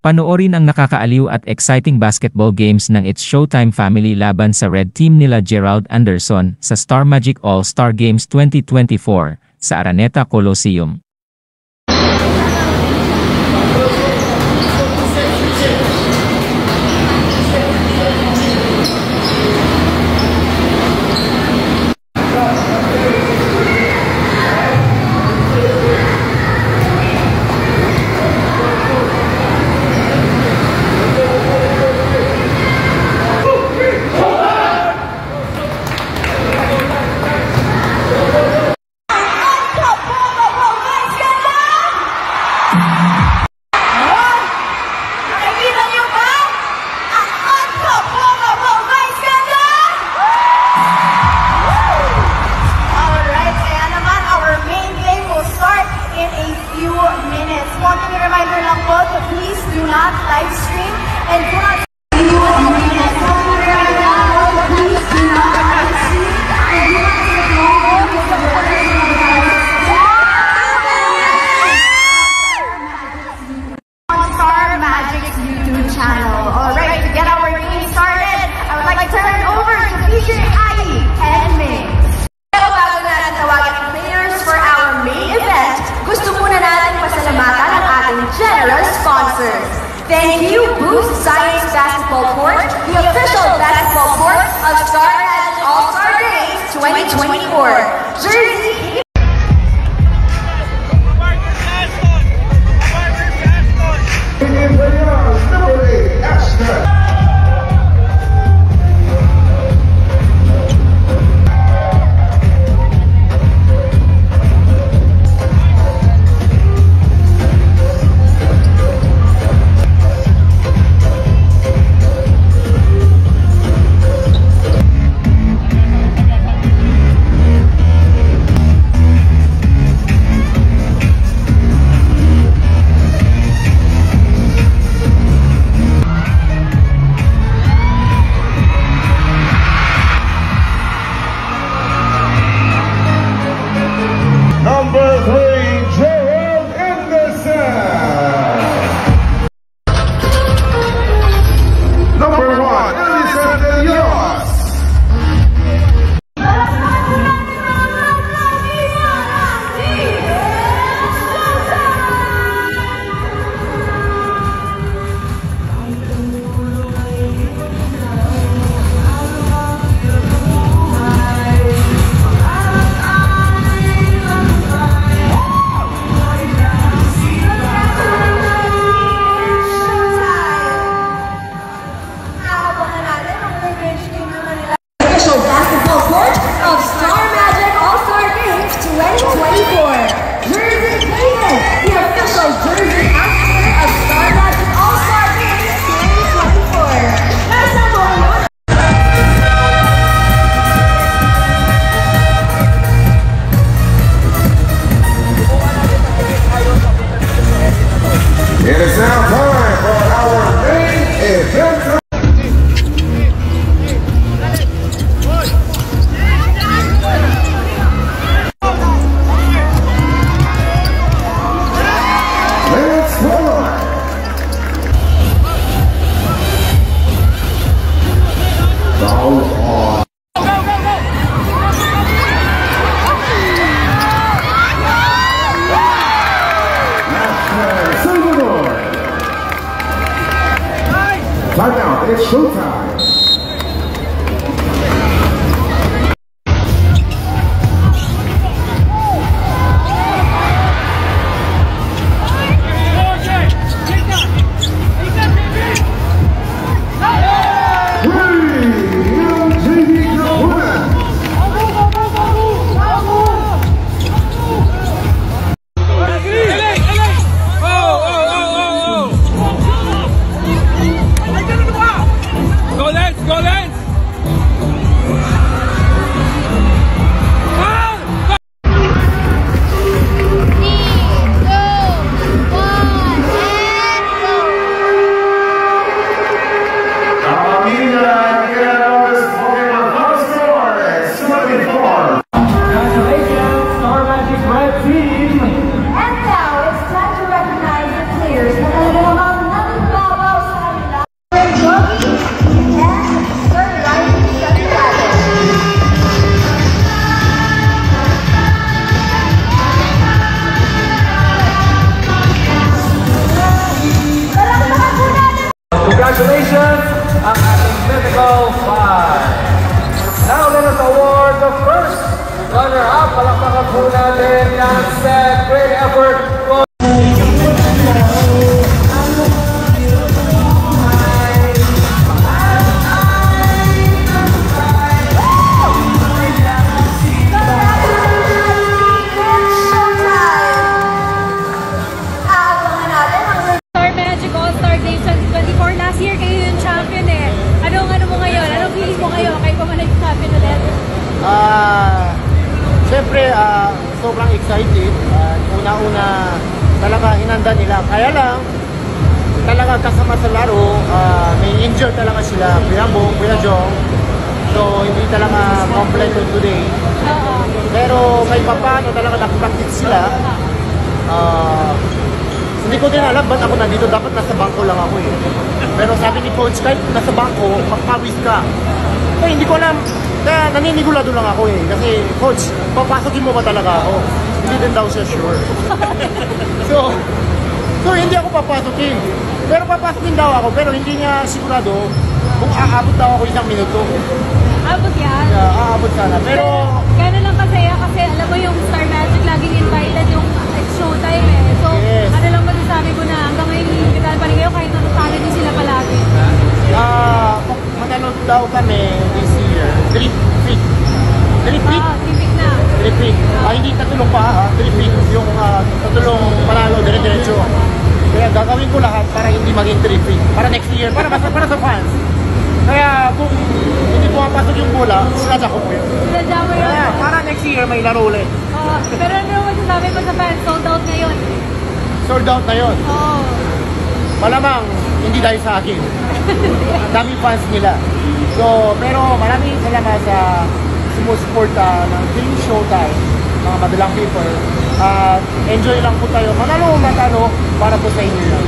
Panoorin ang nakakaaliw at exciting basketball games ng It's Showtime family laban sa Red Team nila Gerald Anderson sa Star Magic All-Star Games 2024 sa Araneta Coliseum. Please do not live stream and do not Star Magic's YouTube channel. Alright, to get our game started, I would like to turn it over to DJ Ai and Ming. Bago natin tawagin ang players for our main event, gusto muna natin pasalamatan ang ating generous sponsors. Thank you, Boost Science Basketball Court, the official basketball court of Star Magic All-Star Games 2024. Jersey. Number 3, Gerald Anderson. Number 1, Elisa de Dios. Basketball court of Star Magic All-Star Games 2024. Jersey Davis, the official jersey outfitter of Star Magic All-Star Games 2024. Nasa mo. It is now time for our main event. Time out, it's showtime. Congratulations ang ating Mythical 5. Now let us award the first runner-up. Palakpakan po natin yan, Seth. Great effort. Star Magic All-Star Games 2024. Last year kayo yung champion eh. Ano mo ngayon? Anong feeling mo ngayon? Kayo pa man nag-champion ulit? Siyempre, sobrang excited. Una-una talaga hinanda nila. Kaya lang, talaga kasama sa laro, may injured talaga sila. Kuya Bong, Kuya Jong. So, hindi talaga complete today. Oo. Pero kahit pa paano talaga nag-practice sila. Hindi ko din alam ba't ako nandito. Dapat nasa bangko lang ako eh. Pero sabi ni Coach, kahit nasa bangko, magpawis ka. Eh, hindi ko alam. Kaya naninigulado lang ako eh. Kasi, Coach, papasokin mo ba talaga ako? Hindi din daw siya sure. So hindi ako papasokin. Pero papasokin daw ako. Pero hindi niya sigurado kung aabot daw ako 1 minuto. Abot yan. Aabot sana. Pero, Gano'n lang kasaya kasi alam mo yung Star Magic laging invited yung showtime eh. So, Yes. ano lang masasabi ko na hanggang ngayon inimbitahan pa rin kayo kahit natutalo din sila palagi. manalo daw kami this year. 3 feet. 3 feet? Timbik na. 3 feet. Hindi tatulong pa, 3 feet. Yung tatulong panalo, dire-diretso. Kaya gagawin ko lahat para hindi maging 3 feet. Para next year, para sa fans. Kaya kung hindi pumapasok yung bola, sinadya ko po yun. Sinadya mo yun. Kaya para next year may laro ulit. Pero ano masasabi mo sa fans? Sold out ngayon. Sold out na yun. Oo. Malamang hindi dahil sa akin. Daming fans nila. So, pero maraming salamat sa sumusuporta ng Team Showtime, mga madalang people. Enjoy lang po tayo. Manalo o matalo para po sa inyo lang.